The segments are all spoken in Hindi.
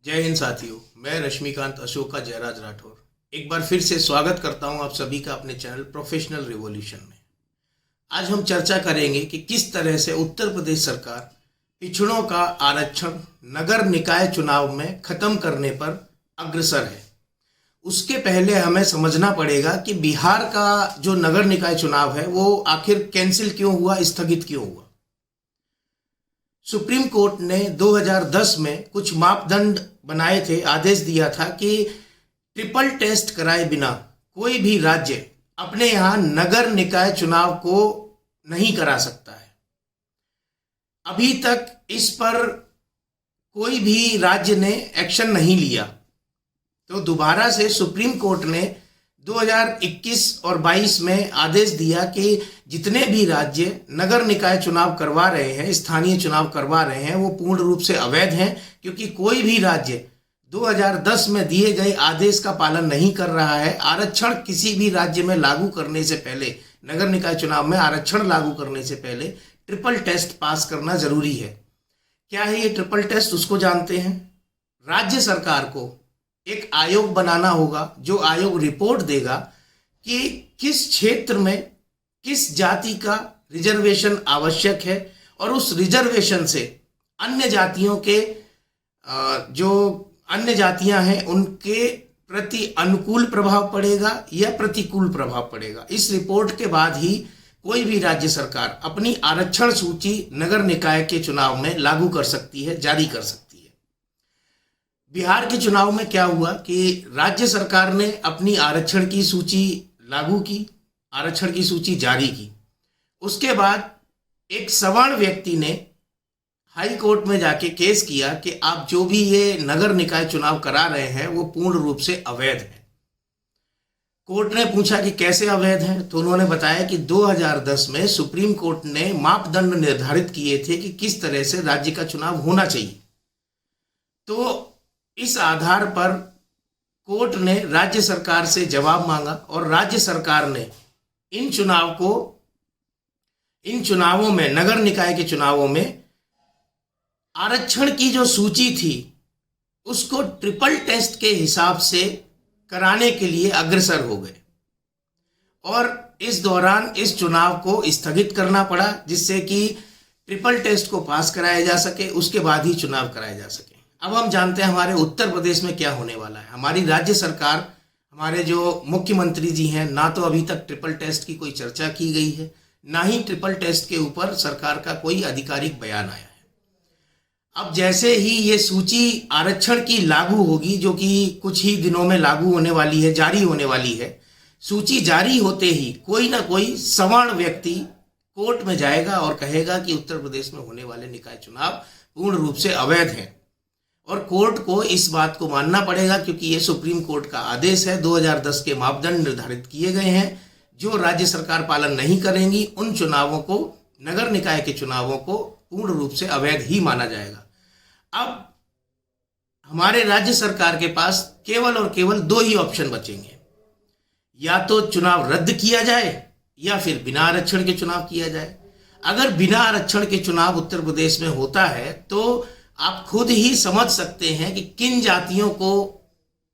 जय हिंद साथियों, मैं रश्मिकांत अशोका जयराज राठौर एक बार फिर से स्वागत करता हूं आप सभी का अपने चैनल प्रोफेशनल रिवॉल्यूशन में। आज हम चर्चा करेंगे कि किस तरह से उत्तर प्रदेश सरकार पिछड़ों का आरक्षण नगर निकाय चुनाव में खत्म करने पर अग्रसर है। उसके पहले हमें समझना पड़ेगा कि बिहार का जो नगर निकाय चुनाव है वो आखिर कैंसिल क्यों हुआ, स्थगित क्यों हुआ। सुप्रीम कोर्ट ने 2010 में कुछ मापदंड बनाए थे, आदेश दिया था कि ट्रिपल टेस्ट कराए बिना कोई भी राज्य अपने यहाँ नगर निकाय चुनाव को नहीं करा सकता है। अभी तक इस पर कोई भी राज्य ने एक्शन नहीं लिया, तो दोबारा से सुप्रीम कोर्ट ने 2021 और 22 में आदेश दिया कि जितने भी राज्य नगर निकाय चुनाव करवा रहे हैं, स्थानीय चुनाव करवा रहे हैं, वो पूर्ण रूप से अवैध हैं, क्योंकि कोई भी राज्य 2010 में दिए गए आदेश का पालन नहीं कर रहा है। आरक्षण किसी भी राज्य में लागू करने से पहले, नगर निकाय चुनाव में आरक्षण लागू करने से पहले ट्रिपल टेस्ट पास करना जरूरी है। क्या है ये ट्रिपल टेस्ट, उसको जानते हैं। राज्य सरकार को एक आयोग बनाना होगा, जो आयोग रिपोर्ट देगा कि किस क्षेत्र में किस जाति का रिजर्वेशन आवश्यक है और उस रिजर्वेशन से अन्य जातियों के जो अन्य जातियां हैं उनके प्रति अनुकूल प्रभाव पड़ेगा या प्रतिकूल प्रभाव पड़ेगा। इस रिपोर्ट के बाद ही कोई भी राज्य सरकार अपनी आरक्षण सूची नगर निकाय के चुनाव में लागू कर सकती है, जारी कर सकती है। बिहार के चुनाव में क्या हुआ कि राज्य सरकार ने अपनी आरक्षण की सूची लागू की, आरक्षण की सूची जारी की। उसके बाद एक सवर्ण व्यक्ति ने हाई कोर्ट में जाके केस किया कि आप जो भी ये नगर निकाय चुनाव करा रहे हैं वो पूर्ण रूप से अवैध है। कोर्ट ने पूछा कि कैसे अवैध है, तो उन्होंने बताया कि 2010 में सुप्रीम कोर्ट ने मापदंड निर्धारित किए थे कि किस तरह से राज्य का चुनाव होना चाहिए। तो इस आधार पर कोर्ट ने राज्य सरकार से जवाब मांगा और राज्य सरकार ने इन चुनावों में, नगर निकाय के चुनावों में आरक्षण की जो सूची थी उसको ट्रिपल टेस्ट के हिसाब से कराने के लिए अग्रसर हो गए और इस दौरान इस चुनाव को स्थगित करना पड़ा, जिससे कि ट्रिपल टेस्ट को पास कराया जा सके, उसके बाद ही चुनाव कराया जा सके। अब हम जानते हैं हमारे उत्तर प्रदेश में क्या होने वाला है। हमारी राज्य सरकार, हमारे जो मुख्यमंत्री जी हैं, ना तो अभी तक ट्रिपल टेस्ट की कोई चर्चा की गई है, ना ही ट्रिपल टेस्ट के ऊपर सरकार का कोई आधिकारिक बयान आया है। अब जैसे ही ये सूची आरक्षण की लागू होगी, जो कि कुछ ही दिनों में लागू होने वाली है, जारी होने वाली है, सूची जारी होते ही कोई ना कोई सवर्ण व्यक्ति कोर्ट में जाएगा और कहेगा कि उत्तर प्रदेश में होने वाले निकाय चुनाव पूर्ण रूप से अवैध हैं और कोर्ट को इस बात को मानना पड़ेगा, क्योंकि ये सुप्रीम कोर्ट का आदेश है। 2010 के मापदंड निर्धारित किए गए हैं, जो राज्य सरकार पालन नहीं करेंगी उन चुनावों को, नगर निकाय के चुनावों को पूर्ण रूप से अवैध ही माना जाएगा। अब हमारे राज्य सरकार के पास केवल और केवल दो ही ऑप्शन बचेंगे, या तो चुनाव रद्द किया जाए या फिर बिना आरक्षण के चुनाव किया जाए। अगर बिना आरक्षण के चुनाव उत्तर प्रदेश में होता है तो आप खुद ही समझ सकते हैं कि किन जातियों को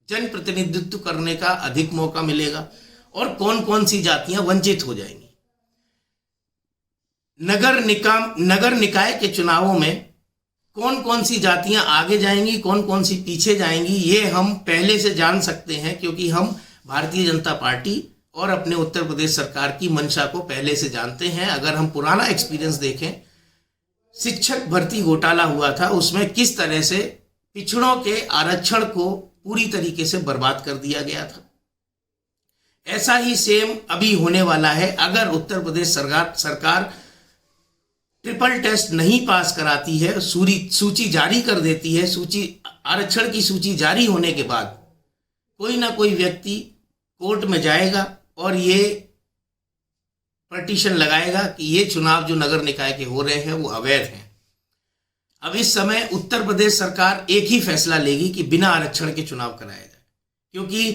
जनप्रतिनिधित्व करने का अधिक मौका मिलेगा और कौन कौन सी जातियां वंचित हो जाएंगी। नगर निकाय के चुनावों में कौन कौन सी जातियां आगे जाएंगी, कौन कौन सी पीछे जाएंगी, ये हम पहले से जान सकते हैं, क्योंकि हम भारतीय जनता पार्टी और अपने उत्तर प्रदेश सरकार की मंशा को पहले से जानते हैं। अगर हम पुराना एक्सपीरियंस देखें, शिक्षक भर्ती घोटाला हुआ था, उसमें किस तरह से पिछड़ों के आरक्षण को पूरी तरीके से बर्बाद कर दिया गया था। ऐसा ही सेम अभी होने वाला है। अगर उत्तर प्रदेश सरकार ट्रिपल टेस्ट नहीं पास कराती है, सूची जारी कर देती है, आरक्षण की सूची जारी होने के बाद कोई ना कोई व्यक्ति कोर्ट में जाएगा और ये पिटीशन लगाएगा कि ये चुनाव जो नगर निकाय के हो रहे हैं वो अवैध हैं। अब इस समय उत्तर प्रदेश सरकार एक ही फैसला लेगी कि बिना आरक्षण के चुनाव कराया जाए, क्योंकि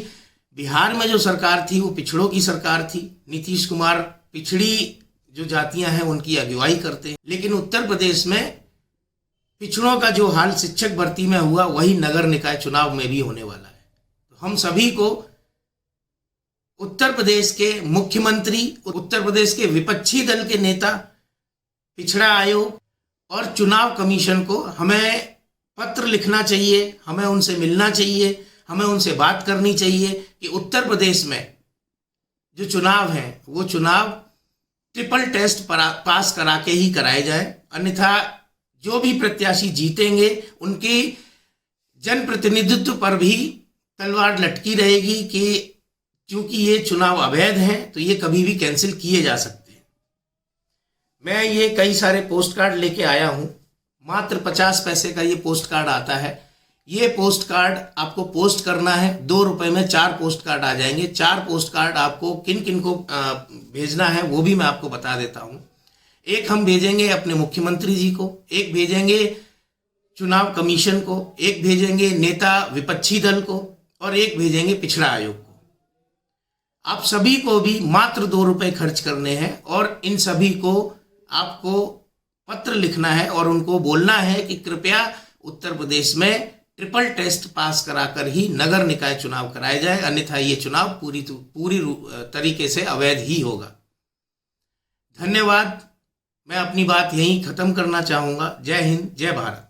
बिहार में जो सरकार थी वो पिछड़ों की सरकार थी। नीतीश कुमार पिछड़ी जो जातियां हैं उनकी अगुवाई करते हैं, लेकिन उत्तर प्रदेश में पिछड़ों का जो हाल शिक्षक भर्ती में हुआ वही नगर निकाय चुनाव में भी होने वाला है। तो हम सभी को उत्तर प्रदेश के मुख्यमंत्री, उत्तर प्रदेश के विपक्षी दल के नेता, पिछड़ा आयोग और चुनाव कमीशन को हमें पत्र लिखना चाहिए, हमें उनसे मिलना चाहिए, हमें उनसे बात करनी चाहिए कि उत्तर प्रदेश में जो चुनाव हैं वो चुनाव ट्रिपल टेस्ट पास करा के ही कराए जाए। अन्यथा जो भी प्रत्याशी जीतेंगे उनकी जनप्रतिनिधित्व पर भी तलवार लटकी रहेगी कि क्योंकि ये चुनाव अवैध हैं तो ये कभी भी कैंसिल किए जा सकते हैं। मैं ये कई सारे पोस्ट कार्ड लेके आया हूँ। मात्र 50 पैसे का ये पोस्ट कार्ड आता है। ये पोस्ट कार्ड आपको पोस्ट करना है, 2 रुपए में 4 पोस्ट कार्ड आ जाएंगे। 4 पोस्ट कार्ड आपको किन किन को भेजना है वो भी मैं आपको बता देता हूँ। एक हम भेजेंगे अपने मुख्यमंत्री जी को, एक भेजेंगे चुनाव कमीशन को, एक भेजेंगे नेता विपक्षी दल को और एक भेजेंगे पिछड़ा आयोग को। आप सभी को भी मात्र 2 रुपए खर्च करने हैं और इन सभी को आपको पत्र लिखना है और उनको बोलना है कि कृपया उत्तर प्रदेश में ट्रिपल टेस्ट पास कराकर ही नगर निकाय चुनाव कराए जाए, अन्यथा ये चुनाव पूरी तरीके से अवैध ही होगा। धन्यवाद। मैं अपनी बात यहीं खत्म करना चाहूँगा। जय हिंद, जय भारत।